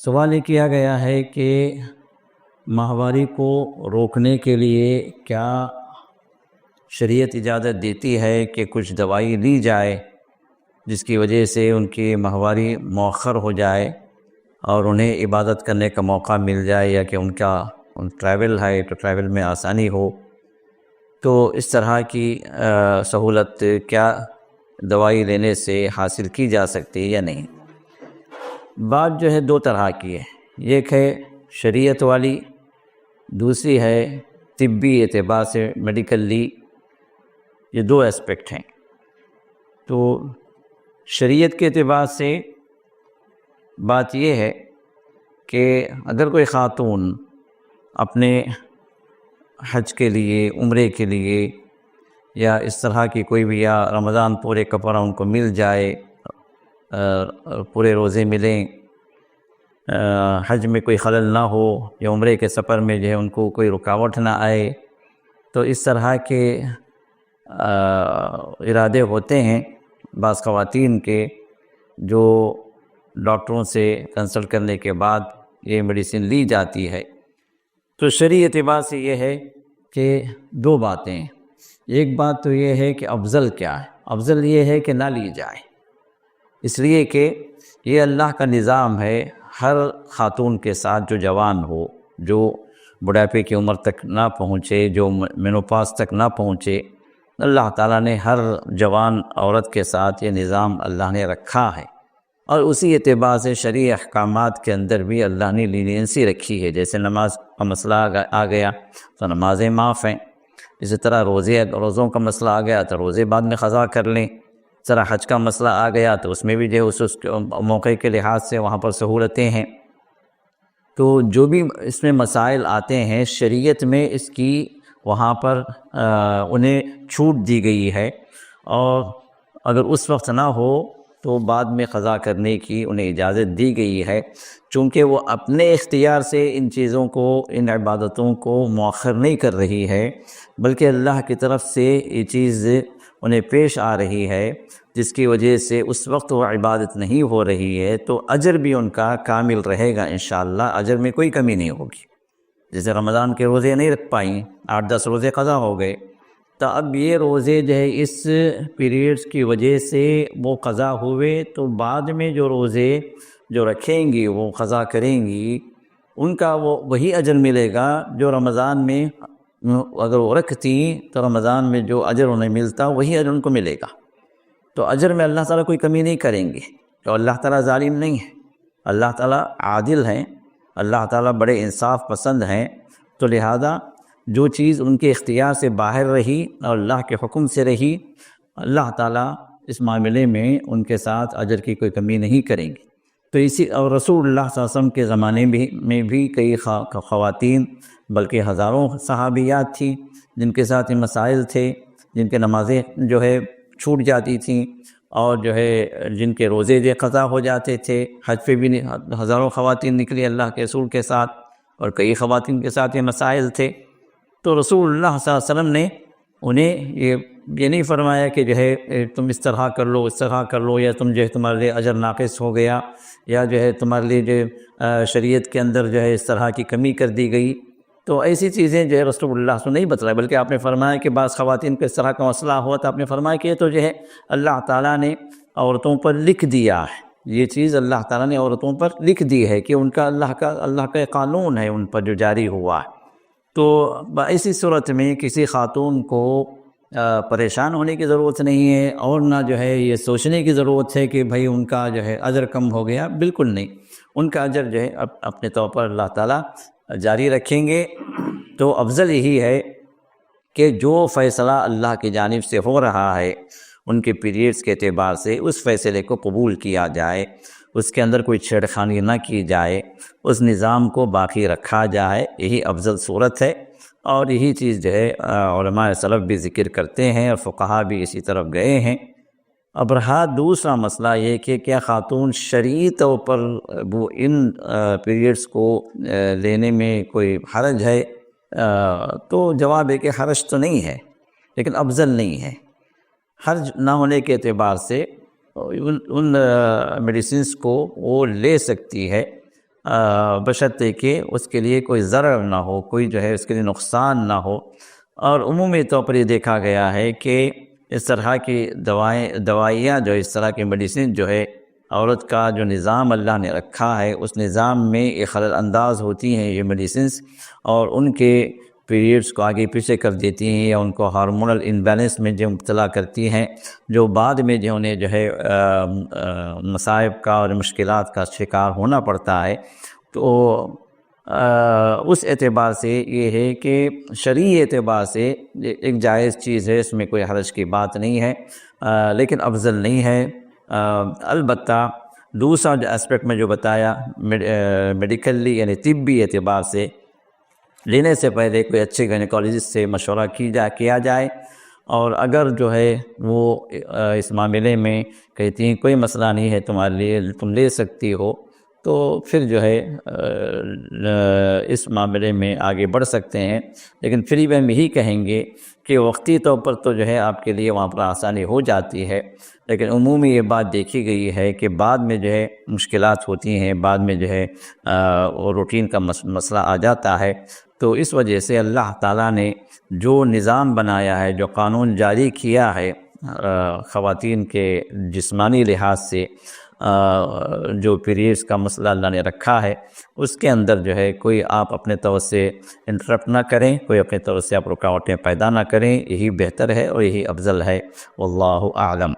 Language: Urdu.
سوال یہ کیا گیا ہے کہ ماہواری کو روکنے کے لیے کیا شریعت اجازت دیتی ہے کہ کچھ دوائی لی جائے جس کی وجہ سے ان کی ماہواری مؤخر ہو جائے اور انہیں عبادت کرنے کا موقع مل جائے، یا کہ ان ٹریول ہے تو ٹریول میں آسانی ہو؟ تو اس طرح کی سہولت کیا دوائی لینے سے حاصل کی جا سکتی ہے یا نہیں؟ بات جو ہے دو طرح کی ہے، ایک ہے شریعت والی، دوسری ہے طبی اعتبار سے میڈیکلی۔ یہ دو اسپیکٹ ہیں۔ تو شریعت کے اعتبار سے بات یہ ہے کہ اگر کوئی خاتون اپنے حج کے لیے، عمرے کے لیے، یا اس طرح کی کوئی بھی، یا رمضان پورے کپڑا ان کو مل جائے، پورے روزے ملیں، حج میں کوئی خلل نہ ہو، یا عمرے کے سفر میں جو ہے ان کو کوئی رکاوٹ نہ آئے، تو اس طرح کے ارادے ہوتے ہیں بعض خواتین کے، جو ڈاکٹروں سے کنسلٹ کرنے کے بعد یہ میڈیسن لی جاتی ہے۔ تو شرعی اعتبار سے یہ ہے کہ دو باتیں ہیں۔ ایک بات تو یہ ہے کہ افضل کیا ہے؟ افضل یہ ہے کہ نہ لی جائے، اس لیے کہ یہ اللہ کا نظام ہے، ہر خاتون کے ساتھ جو جوان ہو، جو بڑھاپے کی عمر تک نہ پہنچے، جو مینوپاز تک نہ پہنچے، اللہ تعالیٰ نے ہر جوان عورت کے ساتھ یہ نظام اللہ نے رکھا ہے، اور اسی اعتبار سے شرعی احکامات کے اندر بھی اللہ نے لینینسی رکھی ہے۔ جیسے نماز کا مسئلہ آ گیا تو نمازیں معاف ہیں، اسی طرح روزوں کا مسئلہ آ گیا تو روزے بعد میں قضا کر لیں، اس طرح حج کا مسئلہ آ گیا تو اس میں بھی جو ہے اس موقع کے لحاظ سے وہاں پر سہولتیں ہیں۔ تو جو بھی اس میں مسائل آتے ہیں شریعت میں اس کی وہاں پر انہیں چھوٹ دی گئی ہے، اور اگر اس وقت نہ ہو تو بعد میں قضا کرنے کی انہیں اجازت دی گئی ہے، چونکہ وہ اپنے اختیار سے ان چیزوں کو، ان عبادتوں کو مؤخر نہیں کر رہی ہے، بلکہ اللہ کی طرف سے یہ چیز انہیں پیش آ رہی ہے، جس کی وجہ سے اس وقت وہ عبادت نہیں ہو رہی ہے، تو اجر بھی ان کا کامل رہے گا انشاءاللہ، اجر میں کوئی کمی نہیں ہوگی۔ جیسے رمضان کے روزے نہیں رکھ پائیں، 8-10 روزے قضا ہو گئے، تو اب یہ روزے جو ہے اس پیریڈز کی وجہ سے وہ قضا ہوئے، تو بعد میں جو روزے جو رکھیں گی، وہ قضا کریں گی، ان کا وہی اجر ملے گا جو رمضان میں اگر وہ رکھتی تو رمضان میں جو اجر انہیں ملتا وہی اجر ان کو ملے گا۔ تو اجر میں اللہ تعالیٰ کوئی کمی نہیں کریں گے، تو اللہ تعالیٰ ظالم نہیں ہے، اللہ تعالیٰ عادل ہیں، اللہ تعالیٰ بڑے انصاف پسند ہیں، تو لہذا جو چیز ان کے اختیار سے باہر رہی اور اللہ کے حکم سے رہی، اللہ تعالیٰ اس معاملے میں ان کے ساتھ اجر کی کوئی کمی نہیں کریں گے۔ تو اور رسول اللہ صلی اللہ علیہ وسلم کے زمانے میں بھی کئی خواتین، بلکہ ہزاروں صحابیات تھیں جن کے ساتھ یہ مسائل تھے، جن کے نمازیں جو ہے چھوٹ جاتی تھیں، اور جو ہے جن کے روزے جو قضا ہو جاتے تھے۔ حج پہ بھی ہزاروں خواتین نکلی اللہ کے رسول کے ساتھ، اور کئی خواتین کے ساتھ یہ مسائل تھے۔ تو رسول اللہ صلی اللہ علیہ وسلم نے انہیں یہ نہیں فرمایا کہ جو ہے تم اس طرح کر لو، اس طرح کر لو، یا تم جو ہے تمہارے لیے اجر ناقص ہو گیا، یا جو ہے تمہارے لیے جو شریعت کے اندر جو ہے اس طرح کی کمی کر دی گئی۔ تو ایسی چیزیں جو ہے رسول اللہ صلی اللہ علیہ وسلم نہیں بتلائے، بلکہ آپ نے فرمایا کہ بعض خواتین کو اس طرح کا مسئلہ ہوا تو آپ نے فرمایا کہ یہ تو جو ہے اللہ تعالیٰ نے عورتوں پر لکھ دیا ہے، یہ چیز اللہ تعالیٰ نے عورتوں پر لکھ دی ہے، کہ ان کا اللہ کا قانون ہے ان پر جو جاری ہوا ہے۔ تو ایسی صورت میں کسی خاتون کو پریشان ہونے کی ضرورت نہیں ہے، اور نہ جو ہے یہ سوچنے کی ضرورت ہے کہ بھئی ان کا جو ہے اجر کم ہو گیا، بالکل نہیں، ان کا اجر جو ہے اپنے طور پر اللہ تعالیٰ جاری رکھیں گے۔ تو افضل یہی ہے کہ جو فیصلہ اللہ کی جانب سے ہو رہا ہے ان کے پیریڈز کے اعتبار سے، اس فیصلے کو قبول کیا جائے، اس کے اندر کوئی چھیڑ خانی نہ کی جائے، اس نظام کو باقی رکھا جائے، یہی افضل صورت ہے، اور یہی چیز جو ہے علماء سلف بھی ذکر کرتے ہیں، اور فقہا بھی اسی طرف گئے ہیں۔ اب رہا دوسرا مسئلہ یہ کہ کیا خاتون شرعی طور پر وہ ان پیریڈز کو لینے میں کوئی حرج ہے؟ تو جواب ہے کہ حرج تو نہیں ہے، لیکن افضل نہیں ہے۔ حرج نہ ہونے کے اعتبار سے ان میڈیسنز کو وہ لے سکتی ہے، بشرطے کہ اس کے لیے کوئی ضرر نہ ہو، کوئی جو ہے اس کے لیے نقصان نہ ہو۔ اور عمومی طور پر یہ دیکھا گیا ہے کہ اس طرح کی دوائیاں جو اس طرح کی میڈیسن جو ہے، عورت کا جو نظام اللہ نے رکھا ہے اس نظام میں یہ خلل انداز ہوتی ہیں یہ میڈیسنس، اور ان کے پیریڈز کو آگے پیچھے کر دیتی ہیں یا ان کو ہارمونل امبیلنس میں جو مبتلا کرتی ہیں، جو بعد میں جو انہیں جو ہے مصائب کا اور مشکلات کا شکار ہونا پڑتا ہے۔ تو اس اعتبار سے یہ ہے کہ شرعی اعتبار سے ایک جائز چیز ہے، اس میں کوئی حرج کی بات نہیں ہے، لیکن افضل نہیں ہے۔ البتہ دوسرا جو اسپیکٹ میں جو بتایا میڈیکلی یعنی طبی اعتبار سے لینے سے پہلے کوئی اچھے گائنیکالوجسٹ سے مشورہ کیا جائے، اور اگر جو ہے وہ اس معاملے میں کہتی ہیں کوئی مسئلہ نہیں ہے تمہارے لیے، تم لے سکتی ہو، تو پھر جو ہے اس معاملے میں آگے بڑھ سکتے ہیں۔ لیکن پھر بھی ہم یہی کہیں گے کہ وقتی طور پر تو جو ہے آپ کے لیے وہاں پر آسانی ہو جاتی ہے، لیکن عمومی یہ بات دیکھی گئی ہے کہ بعد میں جو ہے مشکلات ہوتی ہیں، بعد میں جو ہے روٹین کا مسئلہ آ جاتا ہے۔ تو اس وجہ سے اللہ تعالیٰ نے جو نظام بنایا ہے، جو قانون جاری کیا ہے خواتین کے جسمانی لحاظ سے، جو پیریڈز کا مسئلہ اللہ نے رکھا ہے، اس کے اندر جو ہے کوئی آپ اپنے طور سے انٹرپٹ نہ کریں، کوئی اپنے طور سے آپ رکاوٹیں پیدا نہ کریں، یہی بہتر ہے اور یہی افضل ہے۔ واللہ اعلم۔